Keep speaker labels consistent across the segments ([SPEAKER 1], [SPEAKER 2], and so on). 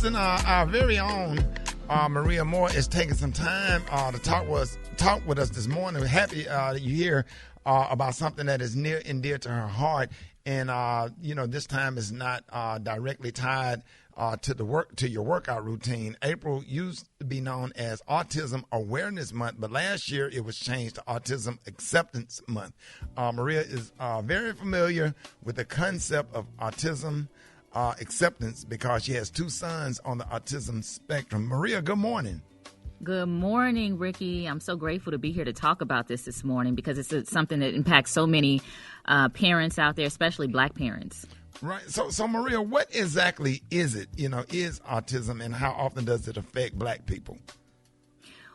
[SPEAKER 1] listen, our very own Maria Moore is taking some time to talk with us this morning. We're happy that you're here about something that is near and dear to her heart. And, this time is not directly tied to your workout routine. April used to be known as Autism Awareness Month, but last year it was changed to Autism Acceptance Month. Maria is very familiar with the concept of autism acceptance because she has two sons on the autism spectrum. Maria, good morning.
[SPEAKER 2] Good morning, Rickey. I'm so grateful to be here to talk about this morning because it's something that impacts so many parents out there, especially Black parents.
[SPEAKER 1] Right. So Maria, what exactly is it, is autism, and how often does it affect Black people?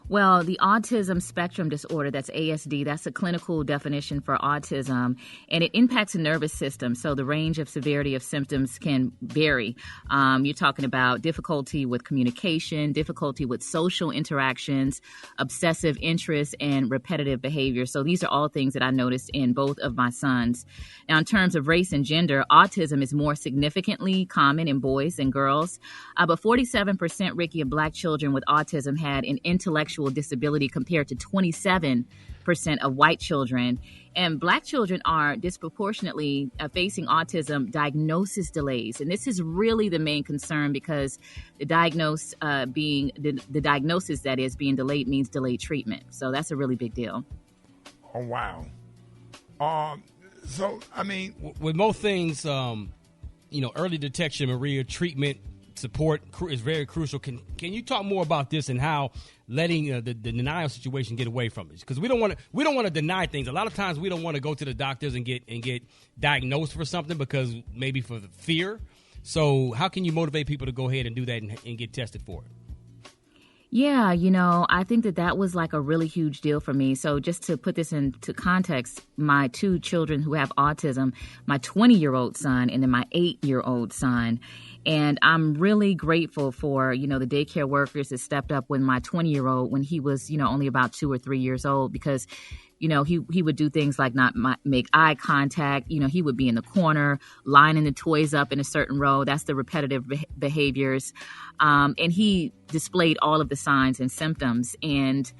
[SPEAKER 2] Well, the autism spectrum disorder, that's ASD, that's a clinical definition for autism, and it impacts the nervous system. So the range of severity of symptoms can vary. You're talking about difficulty with communication, difficulty with social interactions, obsessive interest, and repetitive behavior. So these are all things that I noticed in both of my sons. Now, in terms of race and gender, autism is more significantly common in boys than girls. But 47%, Rickey, of Black children with autism had an intellectual disability compared to 27% of white children. And Black children are disproportionately facing autism diagnosis delays. And this is really the main concern because the diagnosis being delayed means delayed treatment. So that's a really big deal.
[SPEAKER 1] Oh, wow.
[SPEAKER 3] With most things, early detection, Maria, treatment, support is very crucial. Can you talk more about this and how letting the denial situation get away from us? Because we don't want to deny things. A lot of times we don't want to go to the doctors and get diagnosed for something because maybe for the fear. So how can you motivate people to go ahead and do that and get tested for it?
[SPEAKER 2] Yeah, I think that was like a really huge deal for me. So just to put this into context, my two children who have autism, my 20-year-old son and then my 8-year-old son. And I'm really grateful for, the daycare workers that stepped up when my 20-year-old, when he was, only about 2 or 3 years old, because, he would do things like not make eye contact. He would be in the corner, lining the toys up in a certain row. That's the repetitive behaviors. And he displayed all of the signs and symptoms. And,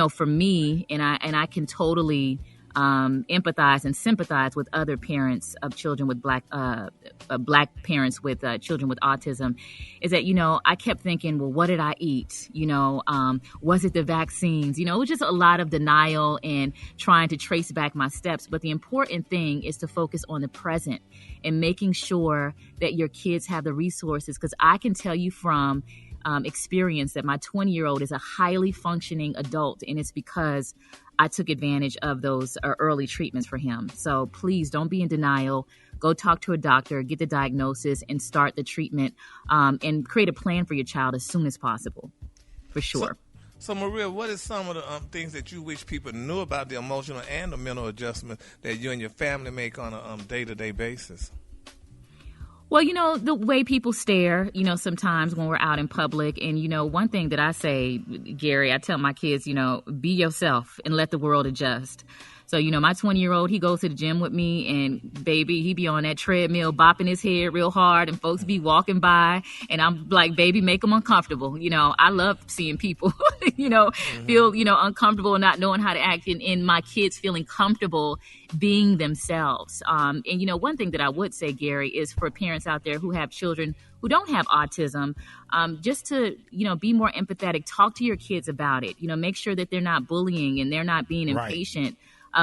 [SPEAKER 2] for me, and I can totally empathize and sympathize with other parents of children with Black parents with children with autism, is that, I kept thinking, well, what did I eat? Was it the vaccines? It was just a lot of denial and trying to trace back my steps. But the important thing is to focus on the present and making sure that your kids have the resources. Because I can tell you from experience that my 20-year-old is a highly functioning adult, and it's because I took advantage of those early treatments for him. So please don't be in denial. Go talk to a doctor, get the diagnosis, and start the treatment, and create a plan for your child as soon as possible, for sure.
[SPEAKER 4] So Maria, what is some of the things that you wish people knew about the emotional and the mental adjustment that you and your family make on a day-to-day basis?
[SPEAKER 2] Well, the way people stare, sometimes when we're out in public. And, one thing that I say, Gary, I tell my kids, be yourself and let the world adjust. So, my 20-year-old, he goes to the gym with me, and baby, he be on that treadmill bopping his head real hard, and folks be walking by, and I'm like, baby, make them uncomfortable. I love seeing people, feel, uncomfortable and not knowing how to act, and my kids feeling comfortable being themselves. And, one thing that I would say, Gary, is for parents out there who have children who don't have autism, just to, be more empathetic, talk to your kids about it, make sure that they're not bullying and they're not being impatient.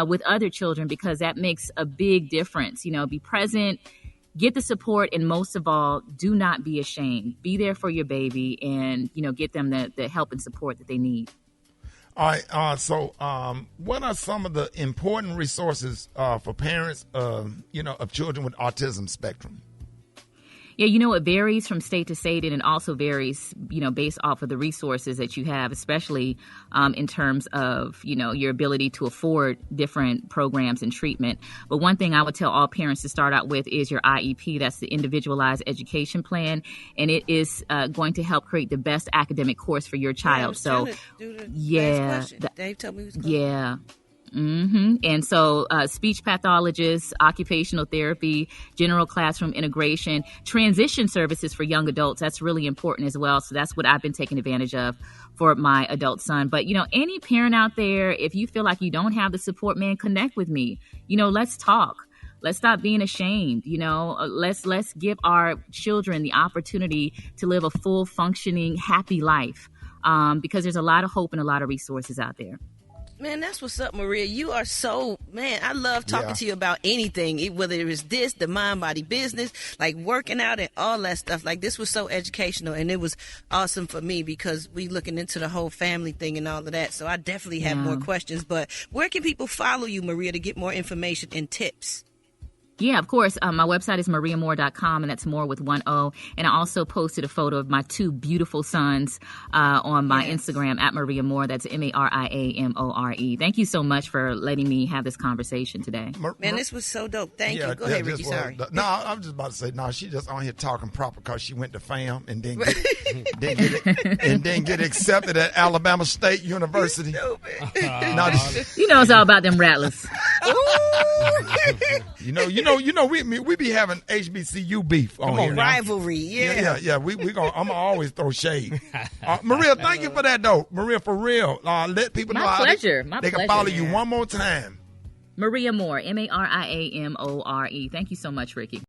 [SPEAKER 2] With other children, because that makes a big difference. Be present, get the support, and most of all, do not be ashamed. Be there for your baby and, get them the help and support that they need.
[SPEAKER 1] All right. So what are some of the important resources for parents, of children with autism spectrum?
[SPEAKER 2] Yeah, it varies from state to state, and it also varies, based off of the resources that you have, especially in terms of, your ability to afford different programs and treatment. But one thing I would tell all parents to start out with is your IEP. That's the Individualized Education Plan, and it is going to help create the best academic course for your child.
[SPEAKER 5] Dave told me he was going.
[SPEAKER 2] Yeah. And so speech pathologists, occupational therapy, general classroom integration, transition services for young adults. That's really important as well. So that's what I've been taking advantage of for my adult son. But, any parent out there, if you feel like you don't have the support, man, connect with me. Let's talk. Let's stop being ashamed. Let's give our children the opportunity to live a full, functioning, happy life, because there's a lot of hope and a lot of resources out there.
[SPEAKER 5] Man, that's what's up, Maria. You are I love talking to you about anything, whether it was the mind-body business, like working out and all that stuff. Like, this was so educational, and it was awesome for me because we looking into the whole family thing and all of that. So I definitely have more questions. But where can people follow you, Maria, to get more information and tips?
[SPEAKER 2] Yeah, of course. My website is mariamore.com, and that's more with one O. And I also posted a photo of my two beautiful sons on my Instagram at Maria Moore. That's MariaMore. Thank you so much for letting me have this conversation today.
[SPEAKER 5] Man, this was so dope. Thank you. Go ahead, Rickey. Sorry.
[SPEAKER 1] No, I'm just about to say, she just on here talking proper because she went to FAM and didn't get accepted at Alabama State University.
[SPEAKER 2] It's all about them rattlers.
[SPEAKER 1] We be having HBCU beef on here.
[SPEAKER 5] Rivalry,
[SPEAKER 1] yeah. I'm gonna always throw shade. Maria, thank you for that though. Maria, for real. Let people know how they can follow you one more time.
[SPEAKER 2] Maria Moore, Mariamore. Thank you so much, Rickey.